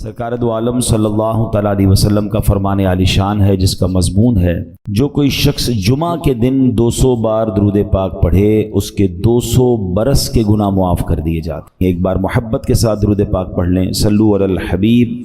سرکار دو عالم صلی اللہ تعالیٰ علیہ وسلم کا فرمان عالی شان ہے جس کا مضمون ہے جو کوئی شخص جمعہ کے دن 200 بار درود پاک پڑھے اس کے 200 برس کے گناہ معاف کر دیے جاتے ہیں۔ ایک بار محبت کے ساتھ درود پاک پڑھ لیں، صلو علی الحبیب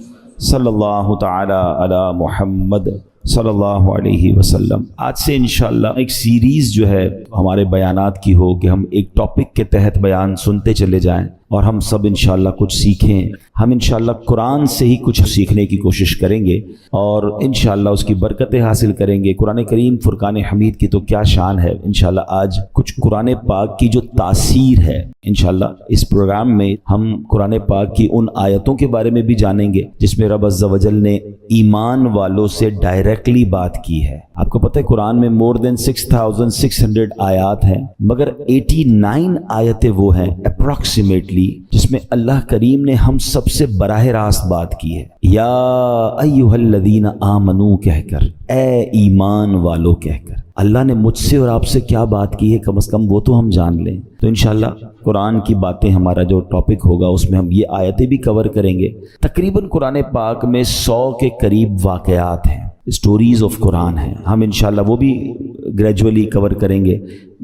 صلی اللہ تعالیٰ علی محمد صلی اللہ علیہ وسلم۔ آج سے انشاءاللہ ایک سیریز جو ہے ہمارے بیانات کی ہو کہ ہم ایک ٹاپک کے تحت بیان سنتے چلے جائیں اور ہم سب انشاءاللہ کچھ سیکھیں۔ ہم انشاءاللہ قرآن سے ہی کچھ سیکھنے کی کوشش کریں گے اور انشاءاللہ اس کی برکتیں حاصل کریں گے۔ قرآن کریم فرقان حمید کی تو کیا شان ہے۔ انشاءاللہ آج کچھ قرآن پاک کی جو تاثیر ہے، انشاءاللہ اس پروگرام میں ہم قرآن پاک کی ان آیتوں کے بارے میں بھی جانیں گے جس میں رب عز و جل نے ایمان والوں سے ڈائریکٹلی بات کی ہے۔ آپ کو پتہ ہے قرآن میں more than 6600 آیات ہیں، مگر 89 آیتیں وہ ہیں اپروکسیمیٹلی جس میں اللہ کریم نے ہم سب سے براہ راست بات کی ہے۔ یا ایھا الذین آمنو کہہ کر، اے ایمان والو کہہ کر اللہ نے مجھ سے اور آپ سے کیا بات کی ہے، کم از کم وہ تو ہم جان لیں۔ تو انشاءاللہ قرآن کی باتیں ہمارا جو ٹاپک ہوگا اس میں ہم یہ آیتیں بھی کور کریں گے۔ تقریباً قرآن پاک میں 100 کے قریب واقعات ہیں، اسٹوریز آف قرآن ہیں، ہم انشاءاللہ وہ بھی گریجولی کور کریں گے۔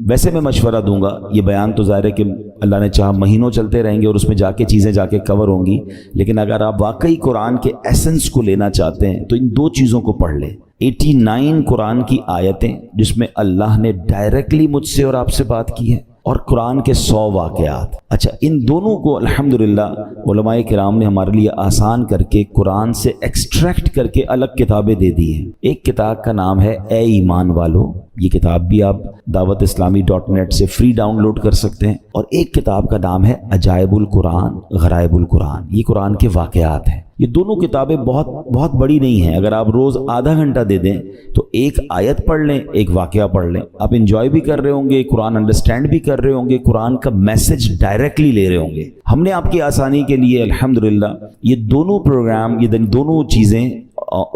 ویسے میں مشورہ دوں گا، یہ بیان تو ظاہر ہے کہ اللہ نے چاہا مہینوں چلتے رہیں گے اور اس میں جا کے چیزیں جا کے کور ہوں گی، لیکن اگر آپ واقعی قرآن کے ایسنس کو لینا چاہتے ہیں تو ان دو چیزوں کو پڑھ لیں۔ 89 قرآن کی آیتیں جس میں اللہ نے ڈائریکٹلی مجھ سے اور آپ سے بات کی ہے، اور قرآن کے 100 واقعات۔ اچھا، ان دونوں کو الحمدللہ علماء کرام نے ہمارے لیے آسان کر کے قرآن سے ایکسٹریکٹ کر کے الگ کتابیں دے دی ہیں۔ ایک کتاب کا نام ہے اے ایمان والو، یہ کتاب بھی آپ dawatIslami.net سے فری ڈاؤن لوڈ کر سکتے ہیں، اور ایک کتاب کا نام ہے عجائب القرآن غرائب القرآن، یہ قرآن کے واقعات ہیں۔ یہ دونوں کتابیں بہت بڑی نہیں ہیں، اگر آپ روز آدھا گھنٹہ دے دیں تو ایک آیت پڑھ لیں، ایک واقعہ پڑھ لیں، آپ انجوائے بھی کر رہے ہوں گے، قرآن انڈرسٹینڈ بھی کر رہے ہوں گے، قرآن کا میسج ڈائریکٹلی لے رہے ہوں گے۔ ہم نے آپ کی آسانی کے لیے الحمدللہ یہ دونوں پروگرام، یہ دونوں چیزیں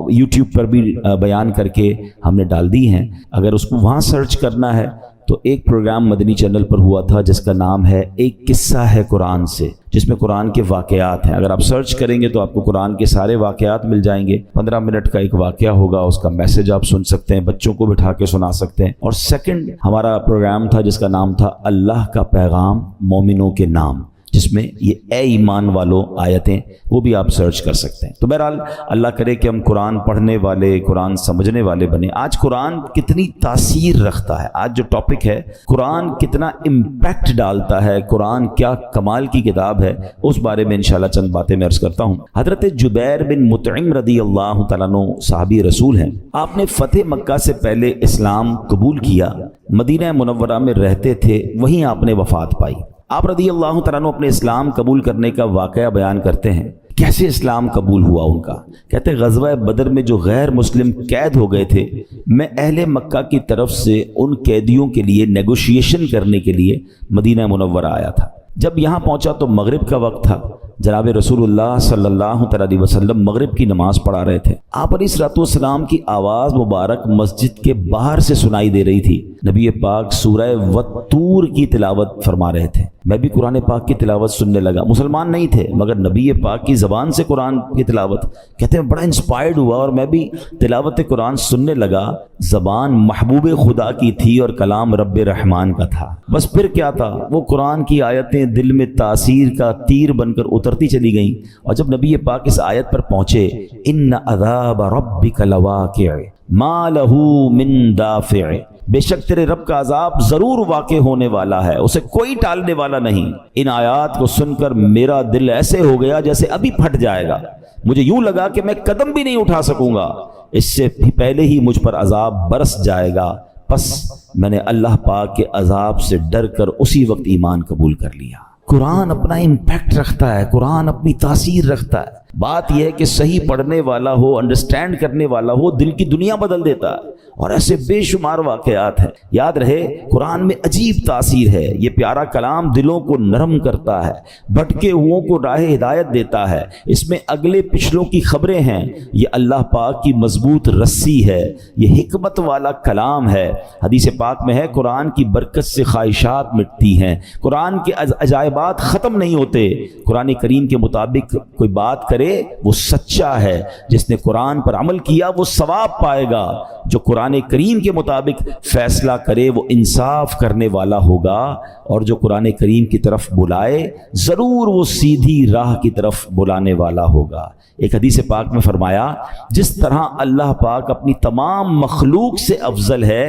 یوٹیوب پر بھی بیان کر کے ہم نے ڈال دی ہیں۔ اگر اس کو وہاں سرچ کرنا ہے تو ایک پروگرام مدنی چینل پر ہوا تھا جس کا نام ہے ایک قصہ ہے قرآن سے، جس میں قرآن کے واقعات ہیں۔ اگر آپ سرچ کریں گے تو آپ کو قرآن کے سارے واقعات مل جائیں گے۔ 15 منٹ کا ایک واقعہ ہوگا، اس کا میسج آپ سن سکتے ہیں، بچوں کو بٹھا کے سنا سکتے ہیں۔ اور سیکنڈ ہمارا پروگرام تھا جس کا نام تھا اللہ کا پیغام مومنوں کے نام، جس میں یہ اے ایمان والو آیتیں وہ بھی آپ سرچ کر سکتے ہیں۔ تو بہرحال اللہ کرے کہ ہم قرآن پڑھنے والے، قرآن سمجھنے والے بنیں۔ آج قرآن کتنی تاثیر رکھتا ہے، آج جو ٹاپک ہے قرآن کتنا امپیکٹ ڈالتا ہے، قرآن کیا کمال کی کتاب ہے، اس بارے میں انشاءاللہ چند باتیں میں عرض کرتا ہوں۔ حضرت جبیر بن مطعم رضی اللہ تعالیٰ عنہ صحابی رسول ہیں، آپ نے فتح مکہ سے پہلے اسلام قبول کیا، مدینہ منورہ میں رہتے تھے، وہیں آپ نے وفات پائی۔ آپ رضی اللہ تعالیٰ عنہ اپنے اسلام قبول کرنے کا واقعہ بیان کرتے ہیں، کیسے اسلام قبول ہوا ان کا۔ کہتے ہیں غزوہ بدر میں جو غیر مسلم قید ہو گئے تھے، میں اہل مکہ کی طرف سے ان قیدیوں کے لیے نیگوشیشن کرنے کے لیے مدینہ منورہ آیا تھا۔ جب یہاں پہنچا تو مغرب کا وقت تھا، جناب رسول اللہ صلی اللہ علیہ وسلم مغرب کی نماز پڑھا رہے تھے۔ آپ علیہ الصلوۃ والسلام کی آواز مبارک مسجد کے باہر سے سنائی دے رہی تھی۔ نبی پاک سورہ والطور کی تلاوت فرما رہے تھے، میں بھی قرآن پاک کی تلاوت سننے لگا۔ مسلمان نہیں تھے مگر نبی پاک کی زبان سے قرآن کی تلاوت، کہتے ہیں بڑا انسپائرڈ ہوا اور میں بھی تلاوت قرآن سننے لگا۔ زبان محبوب خدا کی تھی اور کلام رب رحمان کا تھا۔ بس پھر کیا تھا، وہ قرآن کی آیتیں دل میں تاثیر کا تیر بن کر اترتی چلی گئیں، اور جب نبی پاک اس آیت پر پہنچے، ان عذاب ربک لواقع ما لہ من دافع، بے شک تیرے رب کا عذاب ضرور واقع ہونے والا ہے، اسے کوئی ٹالنے والا نہیں۔ ان آیات کو سن کر میرا دل ایسے ہو گیا جیسے ابھی پھٹ جائے گا، مجھے یوں لگا کہ میں قدم بھی نہیں اٹھا سکوں گا، اس سے پہلے ہی مجھ پر عذاب برس جائے گا۔ پس میں نے اللہ پاک کے عذاب سے ڈر کر اسی وقت ایمان قبول کر لیا۔ قرآن اپنا امپیکٹ رکھتا ہے، قرآن اپنی تاثیر رکھتا ہے۔ بات یہ ہے کہ صحیح پڑھنے والا ہو، انڈرسٹینڈ کرنے والا ہو، دل کی دنیا بدل دیتا ہے، اور ایسے بے شمار واقعات ہیں۔ یاد رہے قرآن میں عجیب تاثیر ہے، یہ پیارا کلام دلوں کو نرم کرتا ہے، بھٹکے ہوئوں کو راہ ہدایت دیتا ہے، اس میں اگلے پچھلوں کی خبریں ہیں، یہ اللہ پاک کی مضبوط رسی ہے، یہ حکمت والا کلام ہے۔ حدیث پاک میں ہے قرآن کی برکت سے خواہشات مٹتی ہیں، قرآن کے عجائبات ختم نہیں ہوتے۔ قرآن کریم کے مطابق کوئی بات کرے کرے وہ سچا ہے، جس نے قرآن پر عمل کیا وہ ثواب پائے گا، جو قرآن کریم کے مطابق فیصلہ کرے وہ انصاف کرنے والا ہوگا، اور جو قرآن کریم کی طرف بلائے ضرور وہ سیدھی راہ کی طرف بلانے والا ہوگا۔ ایک حدیث پاک میں فرمایا جس طرح اللہ پاک اپنی تمام مخلوق سے افضل ہے،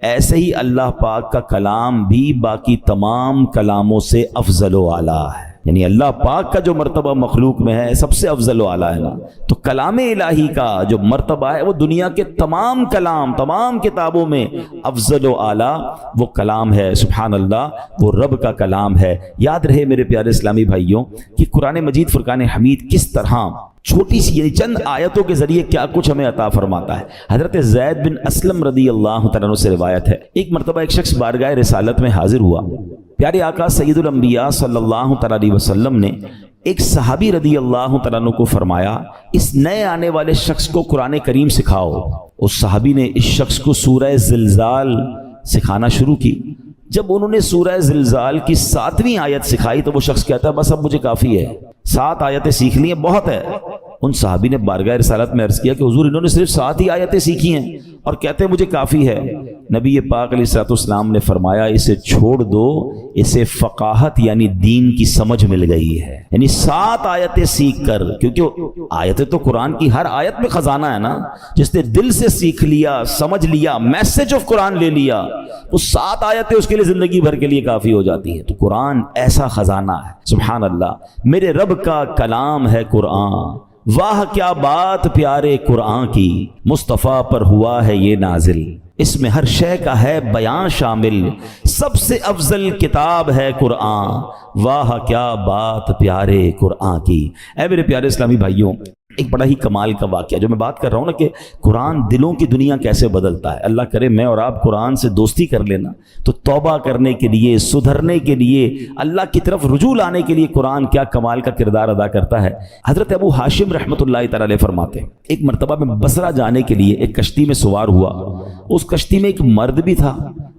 ایسے ہی اللہ پاک کا کلام بھی باقی تمام کلاموں سے افضل و اعلیٰ ہے۔ یعنی اللہ پاک کا جو مرتبہ مخلوق میں ہے سب سے افضل و اعلیٰ ہے نا، تو کلام الہی کا جو مرتبہ ہے وہ دنیا کے تمام کلام، تمام کتابوں میں افضل و اعلیٰ وہ کلام ہے۔ سبحان اللہ، وہ رب کا کلام ہے۔ یاد رہے میرے پیارے اسلامی بھائیوں کہ قرآن مجید فرقان حمید کس طرح چھوٹی سی یعنی چند آیتوں کے ذریعے کیا کچھ ہمیں عطا فرماتا ہے۔ حضرت زید بن اسلم رضی اللہ تعالیٰ عنہ سے روایت ہے، ایک مرتبہ ایک شخص بارگاہ رسالت میں حاضر ہوا، پیارے آقا سید الانبیاء صلی اللہ تعالیٰ علیہ وسلم نے ایک صحابی رضی اللہ تعالیٰ عنہ کو فرمایا اس نئے آنے والے شخص کو قرآن کریم سکھاؤ۔ اس صحابی نے اس شخص کو سورہ زلزال سکھانا شروع کی۔ جب انہوں نے سورہ زلزال کی 7ویں آیت سکھائی تو وہ شخص کہتا ہے بس اب مجھے کافی ہے، 7 آیتیں سیکھ لی ہیں، بہت ہے۔ ان صحابی نے بارگاہ رسالت میں عرض کیا کہ حضور انہوں نے صرف 7 ہی آیتیں سیکھی ہیں اور کہتے ہیں مجھے کافی ہے۔ نبی پاک علیہ الصلوۃ والسلام نے فرمایا اسے چھوڑ دو، اسے فقاہت یعنی دین کی سمجھ مل گئی ہے۔ یعنی 7 آیتیں سیکھ کر، کیونکہ آیتیں تو قرآن کی ہر آیت میں خزانہ ہے نا، جس نے دل سے سیکھ لیا، سمجھ لیا، میسج آف قرآن لے لیا، وہ 7 آیتیں اس کے لیے زندگی بھر کے لیے کافی ہو جاتی ہیں۔ تو قرآن ایسا خزانہ ہے، سبحان اللہ، میرے رب کا کلام ہے قرآن، واہ کیا بات پیارے قرآن کی، مصطفیٰ پر ہوا ہے یہ نازل، اس میں ہر شے کا ہے بیان شامل، سب سے افضل کتاب ہے قرآن، واہ کیا بات پیارے قرآن کی۔ اے میرے پیارے اسلامی بھائیوں، ایک بڑا ہی کمال کا واقعہ جو میں بات کر رہا ہوں نا کہ قرآن دلوں کی دنیا کیسے بدلتا ہے۔ اللہ کرے میں اور آپ قرآن سے دوستی کر لینا تو توبہ کرنے کے لیے، سدھرنے کے لیے، اللہ کی طرف رجوع لانے کے لیے قرآن کیا کمال کا کردار ادا کرتا ہے۔ حضرت ابو ہاشم رحمۃ اللہ تعالی علیہ فرماتے ہیں ایک مرتبہ میں بصرہ جانے کے لیے ایک کشتی میں سوار ہوا، اس کشتی میں ایک مرد بھی تھا،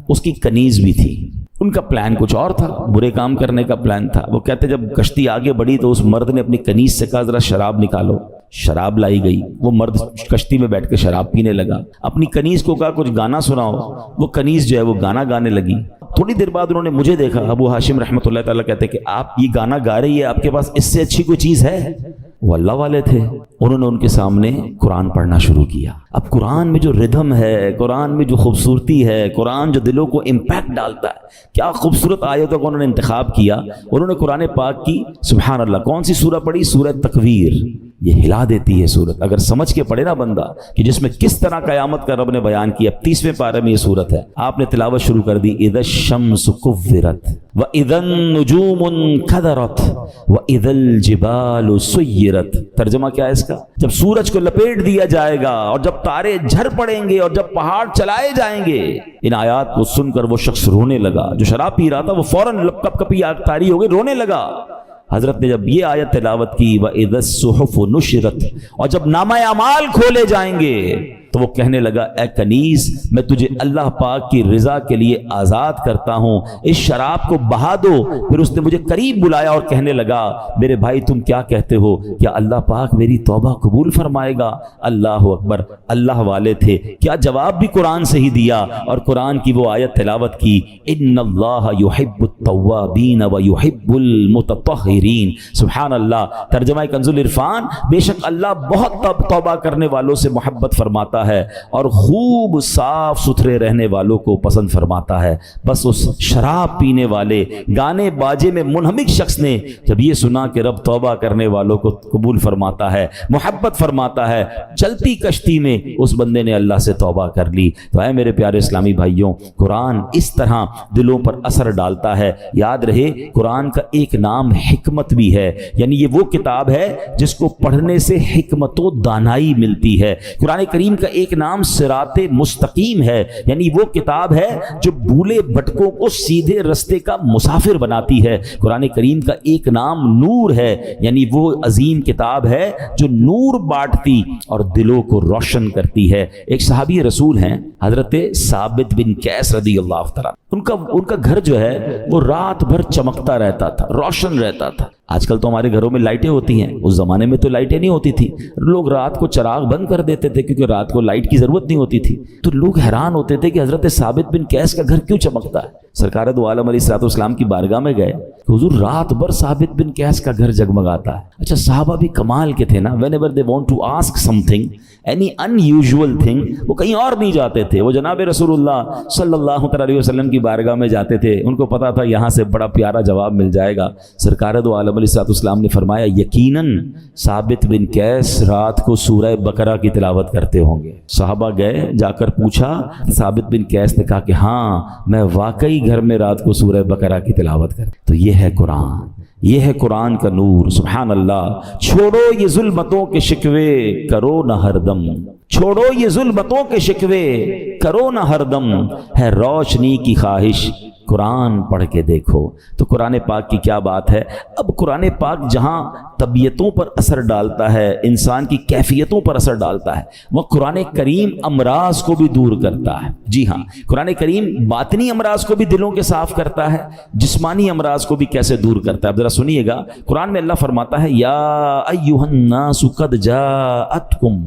اس کی کنیز بھی تھی۔ ان کا پلان کچھ اور تھا، برے کام کرنے کا پلان تھا۔ وہ کہتے جب کشتی آگے بڑھی تو اس مرد نے اپنی کنیز سے کہا ذرا شراب نکالو، شراب لائی گئی، وہ مرد کشتی میں بیٹھ کے شراب پینے لگا۔ اپنی کنیز کو کہا کچھ گانا سناؤ، وہ کنیز جو ہے وہ گانا گانے لگی۔ تھوڑی دیر بعد انہوں نے مجھے دیکھا، ابو ہاشم رحمۃ اللہ تعالیٰ کہتے کہ آپ یہ گانا گا رہی ہے، آپ کے پاس اس سے اچھی کوئی چیز ہے؟ وہ اللہ والے تھے، انہوں نے ان کے سامنے قرآن پڑھنا شروع کیا۔ اب قرآن میں جو ردھم ہے، قرآن میں جو خوبصورتی ہے، قرآن جو دلوں کو امپیکٹ ڈالتا ہے، کیا خوبصورت آیتوں کو انہوں نے انتخاب کیا۔ انہوں نے قرآن پاک کی سبحان اللہ کون سی سورہ پڑھی؟ سورہ تکویر۔ یہ ہلا دیتی ہے سورت، اگر سمجھ کے پڑھے نا بندہ کہ جس میں کس طرح قیامت کا رب نے بیان کیا۔ 30ویں پارے میں یہ سورت ہے، آپ نے تلاوت شروع کر دی، اذا الشمس کورت واذا النجوم انکدرت واذا الجبال سیرت۔ ترجمہ کیا ہے اس کا؟ جب سورج کو لپیٹ دیا جائے گا اور جب تارے جھڑ پڑیں گے اور جب پہاڑ چلائے جائیں گے۔ ان آیات کو سن کر وہ شخص رونے لگا، جو شراب پی رہا تھا وہ فوراً کپ کپی آگ طاری ہو گئی، رونے لگا۔ حضرت نے جب یہ آیت تلاوت کی وَإِذَا الصُّحُفُ نُشِرَتْ، اور جب نامہ اعمال کھولے جائیں گے تو وہ کہنے لگا اے کنیز میں تجھے اللہ پاک کی رضا کے لیے آزاد کرتا ہوں، اس شراب کو بہا دو۔ پھر اس نے مجھے قریب بلایا اور کہنے لگا میرے بھائی تم کیا کہتے ہو، کیا اللہ پاک میری توبہ قبول فرمائے گا؟ اللہ اکبر، اللہ والے تھے، کیا جواب بھی قرآن سے ہی دیا اور قرآن کی وہ آیت تلاوت کی، ان اللہ یحب التوابین ویحب المتطہرین۔ سبحان اللہ۔ ترجمہ کنز العرفان، بے شک اللہ بہت توبہ کرنے والوں سے محبت فرماتا ہے اور خوب صاف ستھرے رہنے والوں کو پسند فرماتا ہے۔ بس اس شراب پینے والے گانے باجے میں منہمک شخص نے جب یہ سنا کہ رب توبہ کرنے والوں کو قبول فرماتا ہے، محبت فرماتا ہے، چلتی کشتی میں اس بندے نے اللہ سے توبہ کر لی۔ تو اے میرے پیارے اسلامی بھائیوں، قرآن اس طرح دلوں پر اثر ڈالتا ہے۔ یاد رہے قرآن کا ایک نام حکمت بھی ہے، یعنی یہ وہ کتاب ہے جس کو پڑھنے سے حکمت و دانائی ملتی ہے۔ قرآن کریم کا ایک نام صراط مستقیم ہے، یعنی وہ کتاب ہے جو بھولے بھٹکوں کو سیدھے رستے کا مسافر بناتی ہے۔ قرآن کریم کا ایک نام نور ہے، یعنی وہ عظیم کتاب ہے جو نور بانٹتی اور دلوں کو روشن کرتی ہے۔ ایک صحابی رسول ہیں حضرت ثابت بن قیس رضی اللہ تعالیٰ، ان کا گھر جو ہے وہ رات بھر چمکتا رہتا تھا، روشن رہتا تھا۔ آج کل تو ہمارے گھروں میں لائٹیں ہوتی ہیں، اس زمانے میں تو لائٹیں نہیں ہوتی تھی، لوگ رات کو چراغ بند کر دیتے تھے کیونکہ رات کو لائٹ کی ضرورت نہیں ہوتی تھی۔ تو لوگ حیران ہوتے تھے کہ حضرت ثابت بن قیس کا گھر کیوں چمکتا ہے۔ سرکار دو عالم علیہ الصلوۃ والسلام کی بارگاہ میں گئے کہ حضور رات بھر ثابت بن قیس کا گھر جگمگاتا ہے۔ اچھا صحابہ بھی کمال کے تھے نا، whenever they want to ask something, any unusual thing, وہ کہیں اور نہیں جاتے تھے، وہ جناب رسول اللہ صلی اللہ علیہ وسلم کی بارگاہ میں جاتے تھے۔ ان کو پتا تھا یہاں سے بڑا پیارا جواب مل جائے گا۔ سرکار دو عالم علیہ الصلوۃ والسلام نے فرمایا یقیناً ثابت بن قیس رات کو سورہ بقرہ کی تلاوت کرتے ہوں گے۔ صحابہ گئے، جا کر پوچھا، ثابت بن قیس نے کہا کہ ہاں میں واقعی گھر میں رات کو سورہ بقرہ کی تلاوت کرتا۔ تو یہ ہے قرآن، یہ ہے قرآن کا نور۔ سبحان اللہ۔ چھوڑو یہ ظلمتوں کے شکوے کرو نہ ہر دم، چھوڑو یہ ظلمتوں کے شکوے کرو نہ ہر دم، ہے روشنی کی خواہش قرآن پڑھ کے دیکھو۔ تو قرآن پاک کی کیا بات ہے۔ اب قرآن پاک جہاں طبیعتوں پر اثر ڈالتا ہے، انسان کی کیفیتوں پر اثر ڈالتا ہے، وہ قرآن کریم امراض کو بھی دور کرتا ہے۔ جی ہاں، قرآن کریم باطنی امراض کو بھی دلوں کے صاف کرتا ہے، جسمانی امراض کو بھی کیسے دور کرتا ہے۔ اب ذرا سنیے گا، قرآن میں اللہ فرماتا ہے یا ایھا الناس قد جاءتکم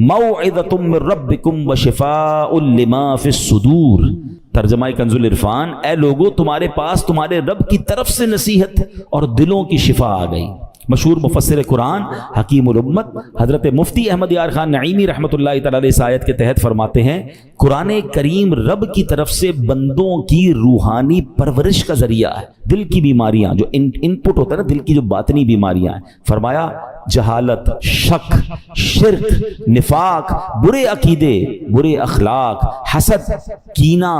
موعظۃ من ربکم وشفاء لما فی الصدور۔ ترجمہ کنز العرفان، اے لوگو تمہارے پاس تمہارے رب کی طرف سے نصیحت اور دلوں کی شفا آ گئی۔ مشہور مفسر قرآن حکیم الامت حضرت مفتی احمد یار خان نعیمی رحمۃ اللہ تعالی علیہ اس آیت کے تحت فرماتے ہیں قرآن کریم رب کی طرف سے بندوں کی روحانی پرورش کا ذریعہ ہے۔ دل کی بیماریاں جو ان پٹ ہوتا ہے نا، دل کی جو باطنی بیماریاں ہیں، فرمایا جہالت، شک، شرک، نفاق، برے عقیدے، برے اخلاق، حسد، کینہ،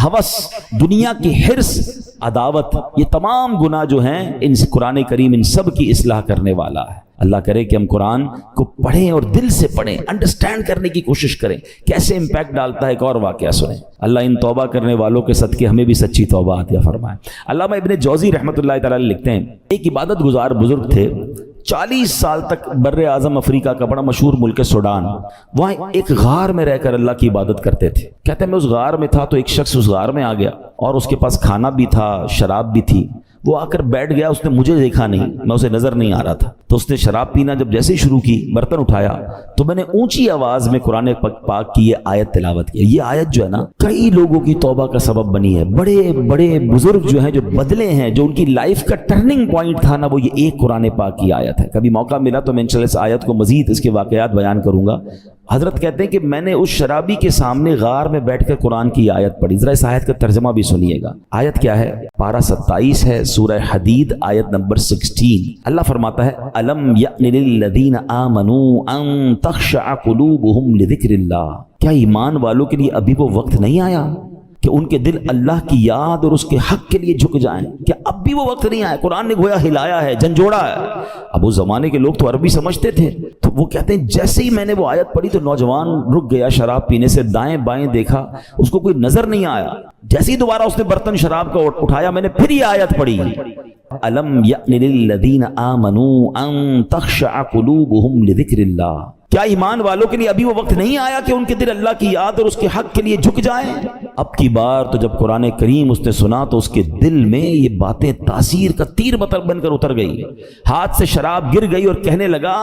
ہوس، دنیا کی حرص، عداوت، یہ تمام گناہ جو ہیں ان قرآن کریم ان سب کی اصلاح کرنے والا ہے۔ اللہ کرے کہ ہم قرآن کو پڑھیں اور دل سے پڑھیں، انڈرسٹینڈ کرنے کی کوشش کریں کیسے امپیکٹ ڈالتا ہے۔ ایک اور واقعہ سنیں، اللہ ان توبہ کرنے والوں کے صدقے ہمیں بھی سچی توبہ عطا فرمائے۔ علامہ ابن جوزی رحمۃ اللہ تعالی علیہ لکھتے ہیں ایک عبادت گزار بزرگ تھے، 40 سال تک بر اعظم افریقہ کا بڑا مشہور ملک سوڈان، وہاں ایک غار میں رہ کر اللہ کی عبادت کرتے تھے۔ کہتے ہیں میں اس غار میں تھا تو ایک شخص اس غار میں آ گیا اور اس کے پاس کھانا بھی تھا، شراب بھی تھی۔ وہ آ کر بیٹھ گیا، اس نے مجھے دیکھا نہیں، میں اسے نظر نہیں آ رہا تھا، تو اس نے شراب پینا جب جیسے ہی شروع کی، برتن اٹھایا تو میں نے اونچی آواز میں قرآن پاک کی یہ آیت تلاوت کی۔ یہ آیت جو ہے نا کئی لوگوں کی توبہ کا سبب بنی ہے۔ بڑے بڑے بزرگ جو ہیں جو بدلے ہیں، جو ان کی لائف کا ٹرننگ پوائنٹ تھا نا، وہ یہ ایک قرآن پاک کی آیت ہے۔ کبھی موقع ملا تو میں انشاءاللہ اس آیت کو مزید اس کے واقعات بیان کروں گا۔ حضرت کہتے ہیں کہ میں نے اس شرابی کے سامنے غار میں بیٹھ کر قرآن کی آیت پڑھی۔ ذرا اس آیت کا ترجمہ بھی سنیے گا۔ آیت کیا ہے؟ پارہ 27 ہے، سورہ حدید، آیت نمبر 16۔ اللہ فرماتا ہے الم یأن للذین آمنوا ان تخشع قلوبہم لذکر اللہ۔ کیا ایمان والوں کے لیے ابھی وہ وقت نہیں آیا کہ ان کے دل اللہ کی یاد اور اس کے حق کے لیے جھک جائیں؟ کیا اب بھی وہ وقت نہیں آیا؟ قرآن نے گویا ہلایا ہے، جھنجھوڑا ہے۔ اب اس زمانے کے لوگ تو عربی سمجھتے تھے، تو وہ کہتے ہیں جیسے ہی میں نے وہ آیت پڑھی تو نوجوان رک گیا شراب پینے سے، دائیں بائیں دیکھا، اس کو کوئی نظر نہیں آیا۔ جیسے ہی دوبارہ اس نے برتن شراب کا اٹھایا، میں نے پھر یہ آیت پڑھی الم یأن للذین آمنوا ان تخشع قلوبہم لذکر اللہ۔ کیا ایمان والوں کے لیے ابھی وہ وقت نہیں آیا کہ ان کے دل اللہ کی یاد اور اس کے حق کے لیے جھک جائیں؟ اب کی بار تو جب قرآن کریم اس نے سنا تو اس کے دل میں یہ باتیں تاثیر کا تیر بن کر اتر گئی، ہاتھ سے شراب گر گئی اور کہنے لگا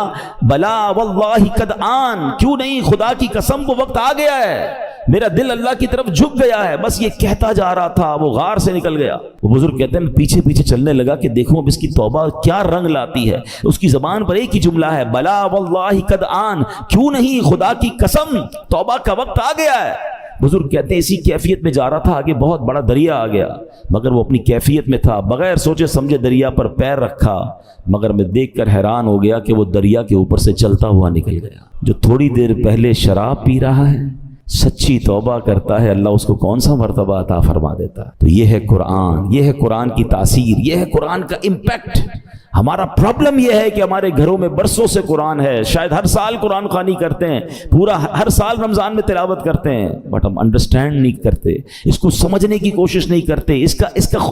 بلا واللہ قد آن، کیوں نہیں، خدا کی قسم وہ وقت آ گیا ہے، میرا دل اللہ کی طرف جھک گیا ہے۔ بس یہ کہتا جا رہا تھا، وہ غار سے نکل گیا۔ وہ بزرگ کہتے ہیں پیچھے پیچھے چلنے لگا کہ دیکھوں اب اس کی توبہ کیا رنگ لاتی ہے۔ اس کی زبان پر ایک ہی جملہ ہے بلا واللہ قد آن، کیوں نہیں، خدا کی قسم توبہ کا وقت آ گیا ہے۔ بزرگ کہتے ہیں اسی کیفیت میں جا رہا تھا، آگے بہت بڑا دریا آ گیا، مگر وہ اپنی کیفیت میں تھا، بغیر سوچے سمجھے دریا پر پیر رکھا، مگر میں دیکھ کر حیران ہو گیا کہ وہ دریا کے اوپر سے چلتا ہوا نکل گیا۔ جو تھوڑی دیر پہلے شراب پی رہا ہے، سچی توبہ کرتا ہے، اللہ اس کو کون سا مرتبہ عطا فرما دیتا ہے۔ تو یہ ہے قرآن، یہ ہے قرآن کی تاثیر، یہ ہے قرآن کا امپیکٹ۔ ہمارا پرابلم یہ ہے کہ ہمارے گھروں میں برسوں سے قرآن ہے، شاید ہر سال قرآن خوانی کرتے ہیں، پورا ہر سال رمضان میں تلاوت کرتے ہیں، بٹ ہم انڈرسٹینڈ نہیں کرتے، اس کو سمجھنے کی کوشش نہیں کرتے، اس کا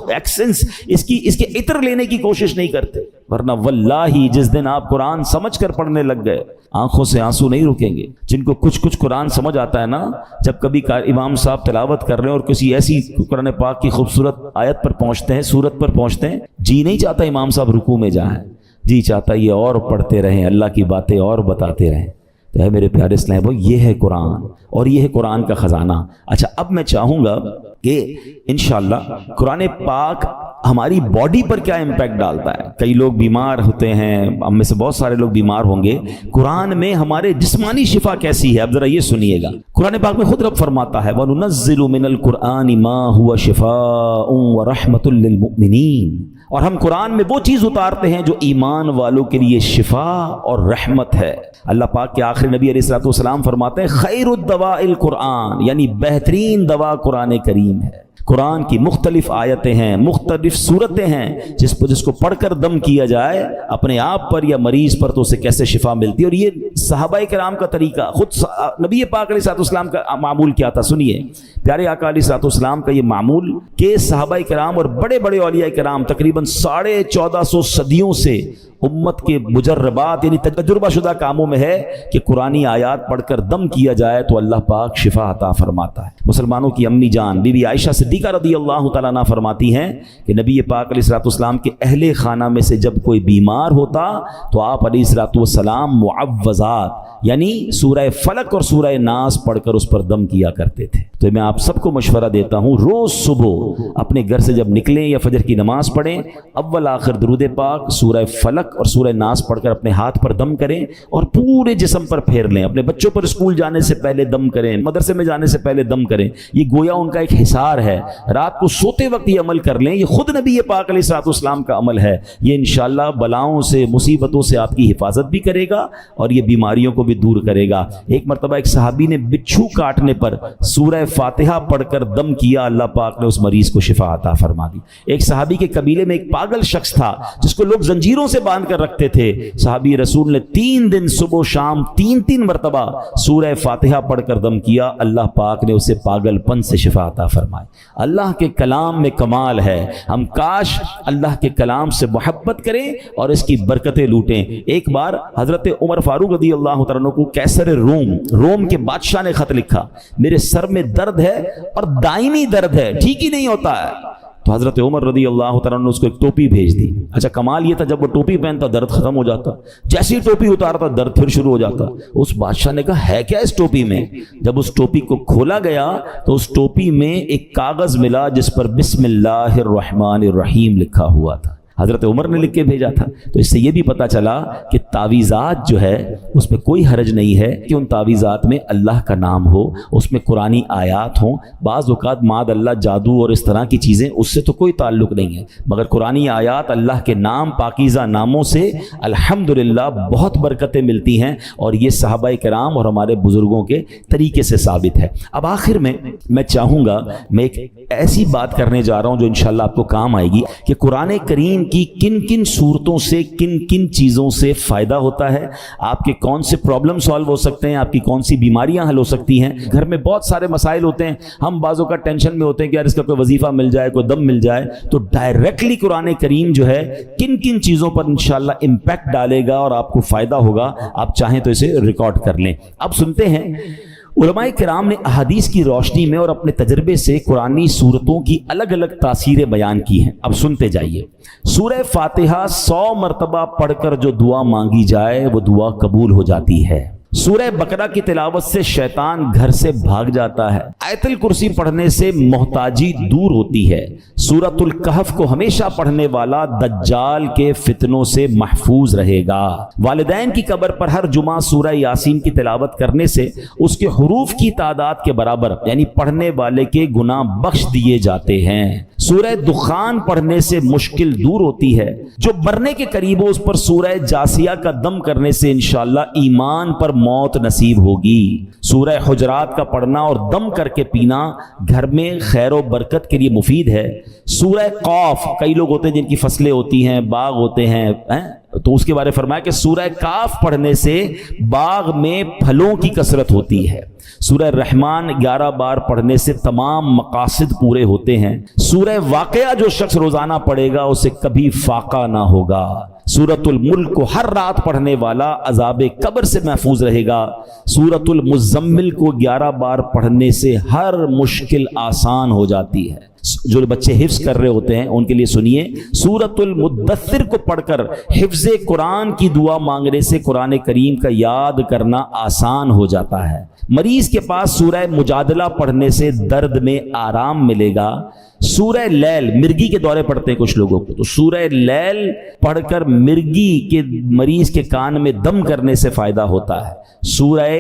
ایکسنس، اس کے عطر لینے کی کوشش نہیں کرتے۔ ورنہ واللہ جس دن آپ قرآن سمجھ کر پڑھنے لگ گئے آنکھوں سے آنسو نہیں رکیں گے۔ جن کو کچھ قرآن سمجھ آتا ہے نا، جب کبھی امام صاحب تلاوت کر رہے ہیں اور کسی ایسی قرآن پاک کی خوبصورت آیت پر پہنچتے ہیں، سورت پر پہنچتے ہیں، جی نہیں چاہتا امام صاحب رکوع میں جائیں، جی چاہتا یہ اور پڑھتے رہیں، اللہ کی باتیں اور بتاتے رہیں۔ تو ہے میرے پیارے اسلام بھائی، یہ ہے قرآن اور یہ ہے قرآن کا خزانہ۔ اچھا اب میں چاہوں گا کہ انشاءاللہ قرآن پاک ہماری باڈی پر کیا امپیکٹ ڈالتا ہے۔ کئی لوگ بیمار ہوتے ہیں، ہم میں سے بہت سارے لوگ بیمار ہوں گے، قرآن میں ہمارے جسمانی شفا کیسی ہے؟ اب ذرا یہ سنیے گا، قرآن پاک میں خود رب فرماتا ہے وَنُنَزِّلُ مِنَ الْقُرْآنِ مَا هُوَ شِفَاءٌ وَرَحْمَةٌ لِّلْمُؤْمِنِينَ، اور ہم قرآن میں وہ چیز اتارتے ہیں جو ایمان والوں کے لیے شفا اور رحمت ہے۔ اللہ پاک کے آخری نبی علیہ الصلوۃ والسلام فرماتے ہیں خیر الدواء القرآن، یعنی بہترین دوا قرآن کریم ہے۔ قرآن کی مختلف آیتیں ہیں، مختلف صورتیں ہیں، جس کو پڑھ کر دم کیا جائے اپنے آپ پر یا مریض پر تو اسے کیسے شفا ملتی ہے۔ اور یہ صحابہ کرام کا طریقہ، خود نبی پاک علیہ الصلوۃ والسلام کا معمول کیا تھا، سنیے پیارے آقا علیہ الصلوۃ والسلام کا یہ معمول کہ صحابہ کرام اور بڑے بڑے اولیاء کرام تقریباً 1450 صدیوں سے امت کے مجربات یعنی تجربہ شدہ کاموں میں ہے کہ قرآنی آیات پڑھ کر دم کیا جائے تو اللہ پاک شفا عطا فرماتا ہے۔ مسلمانوں کی امی جان بی بی عائشہ صدیقہ رضی اللہ تعالیٰ عنہ فرماتی ہیں کہ نبی پاک علیہ الصلوۃ والسلام کے اہل خانہ میں سے جب کوئی بیمار ہوتا تو آپ علیہ الصلوۃ والسلام معوذات یعنی سورہ فلق اور سورہ ناس پڑھ کر اس پر دم کیا کرتے تھے۔ تو میں آپ سب کو مشورہ دیتا ہوں، روز صبح اپنے گھر سے جب نکلیں یا فجر کی نماز پڑھیں، اول آخر درود پاک، سورہ فلق اور سورہ ناس پڑھ کر اپنے ہاتھ پر دم کریں اور پورے جسم پر پھیر لیں۔ اپنے بچوں پر اسکول جانے سے پہلے دم کریں، مدرسے میں جانے سے پہلے دم کریں، یہ گویا ان کا ایک حصار ہے۔ رات کو سوتے وقت یہ عمل کر لیں، یہ خود نبی پاک علیہ الصلوۃ والسلام کا عمل ہے۔ یہ انشاءاللہ بلاؤں سے مصیبتوں سے آپ کی حفاظت بھی کرے گا اور یہ بیماریوں کو بھی دور کرے گا۔ ایک مرتبہ ایک صحابی نے بچھو کاٹنے پر سورہ فاتحہ پڑھ کر دم کیا، اللہ پاک نے اس مریض کو شفا عطا فرما دی۔ ایک صحابی کے قبیلے میں ایک پاگل شخص تھا جس کو لوگ زنجیروں سے باندھ کر رکھتے تھے، صحابی رسول نے 3 دن صبح و شام 3 مرتبہ سورہ فاتحہ پڑھ کر دم کیا، اللہ پاک نے اسے پاگل پن سے شفا عطا فرمائی۔ اللہ کے کلام میں کمال ہے، ہم کاش اللہ کے کلام سے محبت کریں اور اس کی برکتیں لوٹیں۔ ایک بار حضرت عمر فاروق رضی اللہ تعالیٰ عنہ کو کیسر روم کے بادشاہ نے خط لکھا، میرے سر میں درد ہے اور دائمی درد ہے، ٹھیک ہی نہیں ہوتا ہے۔ تو حضرت عمر رضی اللہ تعالیٰ نے اس کو ایک ٹوپی بھیج دی۔ اچھا کمال یہ تھا جب وہ ٹوپی پہنتا درد ختم ہو جاتا، جیسی ٹوپی اتارتا درد پھر شروع ہو جاتا۔ اس بادشاہ نے کہا ہے کیا اس ٹوپی میں؟ جب اس ٹوپی کو کھولا گیا تو اس ٹوپی میں ایک کاغذ ملا جس پر بسم اللہ الرحمن الرحیم لکھا ہوا تھا، حضرت عمر نے لکھ کے بھیجا تھا۔ تو اس سے یہ بھی پتہ چلا کہ تعویذات جو ہے اس میں کوئی حرج نہیں ہے کہ ان تعویذات میں اللہ کا نام ہو، اس میں قرآنی آیات ہوں۔ بعض اوقات ماد اللہ جادو اور اس طرح کی چیزیں، اس سے تو کوئی تعلق نہیں ہے، مگر قرآنی آیات اللہ کے نام پاکیزہ ناموں سے الحمدللہ بہت برکتیں ملتی ہیں، اور یہ صحابہ کرام اور ہمارے بزرگوں کے طریقے سے ثابت ہے۔ اب آخر میں چاہوں گا، میں ایک ایسی بات کرنے جا رہا ہوں جو انشاءاللہ آپ کو کام آئے گی کہ قرآن کریم کی کن کن صورتوں سے کن کن چیزوں سے فائدہ ہوتا ہے، آپ کے کون سے پرابلم سالو ہو سکتے ہیں، آپ کی کون سی بیماریاں حل ہو سکتی ہیں۔ گھر میں بہت سارے مسائل ہوتے ہیں، ہم بعضوں کا ٹینشن میں ہوتے ہیں کہ یار اس کا کوئی وظیفہ مل جائے، کوئی دم مل جائے، تو ڈائریکٹلی قرآن کریم جو ہے کن کن چیزوں پر انشاءاللہ امپیکٹ ڈالے گا اور آپ کو فائدہ ہوگا، آپ چاہیں تو اسے ریکارڈ کر لیں۔ اب سنتے ہیں، علماء کرام نے احادیث کی روشنی میں اور اپنے تجربے سے قرآنی سورتوں کی الگ الگ تاثیریں بیان کی ہیں۔ اب سنتے جائیے۔ سورہ فاتحہ 100 مرتبہ پڑھ کر جو دعا مانگی جائے وہ دعا قبول ہو جاتی ہے۔ سورہ بقرہ کی تلاوت سے شیطان گھر سے بھاگ جاتا ہے۔ آیت الکرسی پڑھنے سے محتاجی دور ہوتی ہے۔ سورۃ الکہف کو ہمیشہ پڑھنے والا دجال کے فتنوں سے محفوظ رہے گا۔ والدین کی قبر پر ہر جمعہ سورہ یاسین کی تلاوت کرنے سے اس کے حروف کی تعداد کے برابر یعنی پڑھنے والے کے گناہ بخش دیے جاتے ہیں۔ سورہ دخان پڑھنے سے مشکل دور ہوتی ہے۔ جو مرنے کے قریب ہو اس پر سورہ جاسیہ کا دم کرنے سے انشاءاللہ ایمان پر موت نصیب ہوگی۔ سورہ حجرات کا پڑھنا اور دم کر کے پینا گھر میں خیر و برکت کے لیے مفید ہے۔ سورہ قاف، کئی لوگ ہوتے ہیں جن کی فصلیں ہوتی ہیں، باغ ہوتے ہیں، تو اس کے بارے فرمایا کہ سورہ کاف پڑھنے سے باغ میں پھلوں کی کثرت ہوتی ہے، سورہ رحمان 11 بار پڑھنے سے تمام مقاصد پورے ہوتے ہیں، سورہ واقعہ جو شخص روزانہ پڑھے گا اسے کبھی فاقہ نہ ہوگا، سورۃ الملک کو ہر رات پڑھنے والا عذاب قبر سے محفوظ رہے گا، سورۃ المزمل کو 11 بار پڑھنے سے ہر مشکل آسان ہو جاتی ہے۔ جو بچے حفظ کر رہے ہوتے ہیں ان کے لیے سنیے، سورۃ المدثر کو پڑھ کر حفظ قرآن کی دعا مانگنے سے قرآن کریم کا یاد کرنا آسان ہو جاتا ہے۔ مریض کے پاس سورہ مجادلہ پڑھنے سے درد میں آرام ملے گا، سورہ لیل، مرگی کے دورے پڑھتے ہیں کچھ لوگوں کو، تو سورہ لیل پڑھ کر مرگی کے مریض کے کان میں دم کرنے سے فائدہ ہوتا ہے، سورہ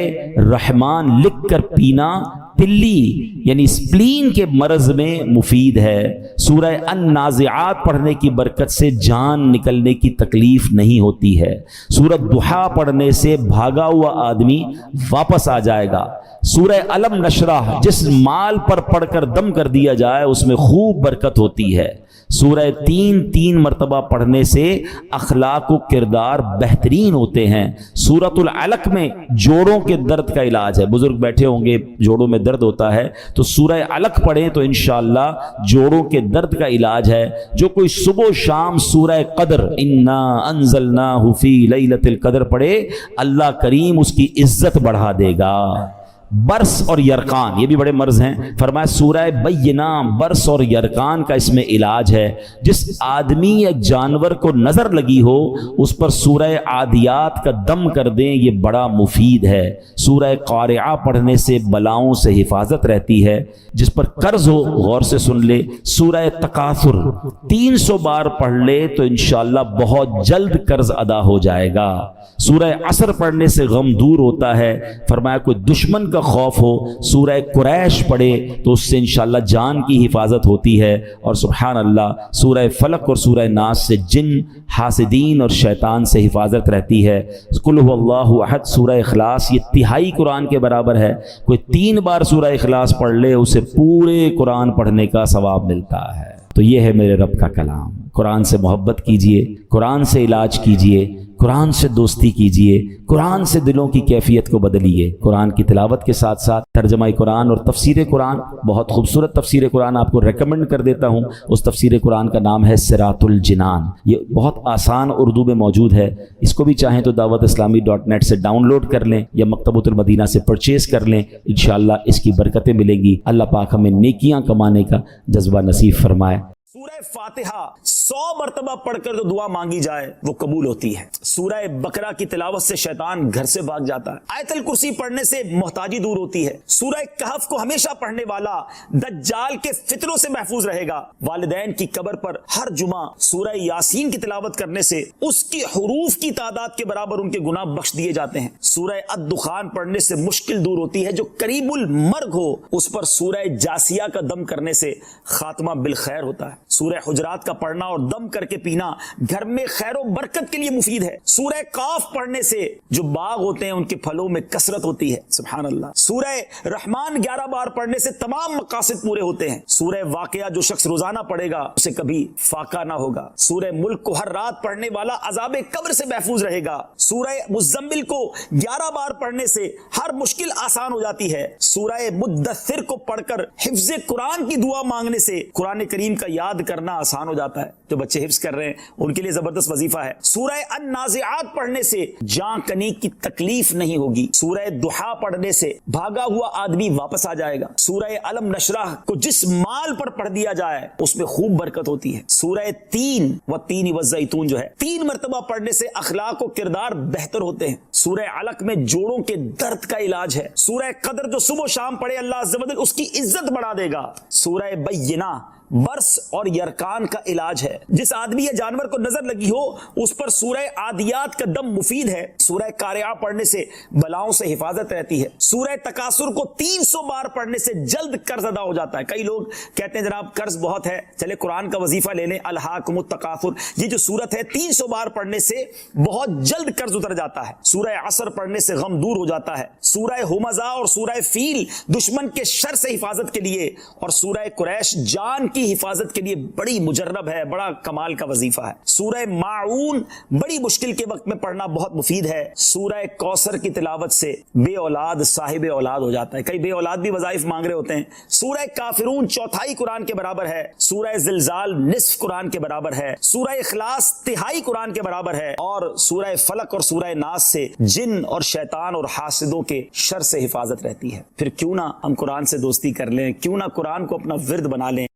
رحمان لکھ کر پینا پلی یعنی سپلین کے مرض میں مفید ہے، سورہ النازعات پڑھنے کی برکت سے جان نکلنے کی تکلیف نہیں ہوتی ہے، سورۃ ضحیٰ پڑھنے سے بھاگا ہوا آدمی واپس آ جائے گا، سورہ علم نشرح جس مال پر پڑھ کر دم کر دیا جائے اس میں خوب برکت ہوتی ہے، سورہ 3 مرتبہ پڑھنے سے اخلاق و کردار بہترین ہوتے ہیں، سورۃ العلق میں جوڑوں کے درد کا علاج ہے، بزرگ بیٹھے ہوں گے جوڑوں میں درد ہوتا ہے تو سورہ علق پڑھیں تو انشاءاللہ جوڑوں کے درد کا علاج ہے۔ جو کوئی صبح و شام سورہ قدر انا انزلناہ فی لیلۃ القدر پڑھے اللہ کریم اس کی عزت بڑھا دے گا۔ برس اور یرقان یہ بھی بڑے مرض ہیں، فرمایا سورہ بینہ برس اور یرقان کا اس میں علاج ہے، جس آدمی یا جانور کو نظر لگی ہو اس پر سورہ عادیات کا دم کر دیں، یہ بڑا مفید ہے، سورہ قارعہ پڑھنے سے بلاؤں سے حفاظت رہتی ہے، جس پر قرض ہو غور سے سن لے، سورہ تکاثر 300 بار پڑھ لے تو انشاءاللہ بہت جلد قرض ادا ہو جائے گا، سورہ عصر پڑھنے سے غم دور ہوتا ہے، فرمایا کوئی دشمن کا خوف ہو سورہ قریش پڑھے تو اس سے انشاءاللہ جان کی حفاظت ہوتی ہے، اور سبحان اللہ سورہ فلق اور سورہ ناس سے جن، حاسدین اور شیطان سے حفاظت رہتی ہے، قل هو اللہ احد سورہ اخلاص یہ تہائی قرآن کے برابر ہے، کوئی 3 بار سورہ اخلاص پڑھ لے اسے پورے قرآن پڑھنے کا ثواب ملتا ہے۔ تو یہ ہے میرے رب کا کلام، قرآن سے محبت کیجئے، قرآن سے علاج کیجئے، قرآن سے دوستی کیجئے، قرآن سے دلوں کی کیفیت کو بدلیے، قرآن کی تلاوت کے ساتھ ساتھ ترجمہ قرآن اور تفسیر قرآن، بہت خوبصورت تفسیر قرآن آپ کو ریکمنڈ کر دیتا ہوں، اس تفسیر قرآن کا نام ہے صراط الجنان، یہ بہت آسان اردو میں موجود ہے، اس کو بھی چاہیں تو dawatIslami.net سے ڈاؤن لوڈ کر لیں یا مکتبۃ المدینہ سے پرچیز کر لیں، انشاءاللہ اس کی برکتیں ملیں گی، اللہ پاک ہمیں نیکیاں کمانے کا جذبہ نصیب فرمائے۔ سورہ فاتحہ 100 مرتبہ پڑھ کر جو دعا مانگی جائے وہ قبول ہوتی ہے، سورہ بقرہ کی تلاوت سے شیطان گھر سے بھاگ جاتا ہے، آیت الکرسی پڑھنے سے محتاجی دور ہوتی ہے، سورہ کہف کو ہمیشہ پڑھنے والا دجال کے فتنوں سے محفوظ رہے گا، والدین کی قبر پر ہر جمعہ سورہ یاسین کی تلاوت کرنے سے اس کی حروف کی تعداد کے برابر ان کے گناہ بخش دیے جاتے ہیں، سورہ الدخان پڑھنے سے مشکل دور ہوتی ہے، جو قریب المرگ ہو اس پر سورہ جاسیہ کا دم کرنے سے خاتمہ بالخیر ہوتا ہے، سورہ حجرات کا پڑھنا اور دم کر کے پینا گھر میں خیر و برکت کے لیے مفید ہے، سورہ قاف پڑھنے سے جو باغ ہوتے ہیں ان کے پھلوں میں کثرت ہوتی ہے، سبحان اللہ، سورہ رحمان 11 بار پڑھنے سے تمام مقاصد پورے ہوتے ہیں، سورہ واقعہ جو شخص روزانہ پڑھے گا اسے کبھی فاقہ نہ ہوگا، سورہ ملک کو ہر رات پڑھنے والا عذاب قبر سے محفوظ رہے گا، سورہ مزمل کو 11 بار پڑھنے سے ہر مشکل آسان ہو جاتی ہے، سورہ مدثر کو پڑھ کر حفظ قرآن کی دعا مانگنے سے قرآن کریم کا یاد کرنا آسان ہو جاتا ہے، جو بچے حفظ کر رہے ہیں ان کے لیے زبردست وظیفہ ہے، سورہ النازعات پڑھنے سے جان کنی کی تکلیف نہیں ہوگی، سورہ ضحیٰ پڑھنے سے بھاگا ہوا آدمی واپس آ جائے گا، سورہ علم نشرح کو جس مال پر پڑھ دیا جائے اس میں خوب برکت ہوتی ہے، سورہ 3 والتین والزیتون جو ہے 3 مرتبہ پڑھنے سے اخلاق و کردار بہتر ہوتے ہیں، سورہ علق میں جوڑوں کے درد کا علاج ہے، سورہ قدر جو صبح و شام پڑھے اللہ عز و جل اس کی عزت بڑھا دے گا، سورہ بینہ برس اور یرقان کا علاج ہے، جس آدمی یا جانور کو نظر لگی ہو اس پر سورہ عادیات کا دم مفید ہے، سورہ قارعہ پڑھنے سے بلاؤں سے حفاظت رہتی ہے، سورہ تکاثر کو 300 بار پڑھنے سے جلد قرض ادا ہو جاتا ہے، کئی لوگ کہتے ہیں جناب قرض بہت ہے چلے قرآن کا وظیفہ لے لیں، الہاکم التکاثر، یہ جو سورت ہے 300 بار پڑھنے سے بہت جلد قرض اتر جاتا ہے، سورہ عصر پڑھنے سے غم دور ہو جاتا ہے، سورہ ہمزہ اور سورہ فیل دشمن کے شر سے حفاظت کے لیے، اور سورہ قریش جان کی کی حفاظت کے لیے بڑی مجرب ہے، بڑا کمال کا وظیفہ ہے۔ سورہ ماعون بڑی مشکل کے وقت میں پڑھنا بہت مفید ہے۔ سورہ کوثر کی تلاوت سے بے اولاد صاحب اولاد ہو جاتا ہے، کئی بے اولاد بھی وظائف مانگ رہے ہوتے ہیں۔ سورہ کافرون چوتھائی قرآن کے برابر ہے، سورہ زلزال نصف قرآن کے برابر ہے، سورہ اخلاص تہائی قرآن کے برابر ہے، اور سورہ فلق اور سورہ ناس سے جن اور شیطان اور حاسدوں کے شر سے حفاظت رہتی ہے۔ پھر کیوں نہ ہم قرآن سے دوستی کر لیں، کیوں نہ قرآن کو اپنا ورد بنا لیں۔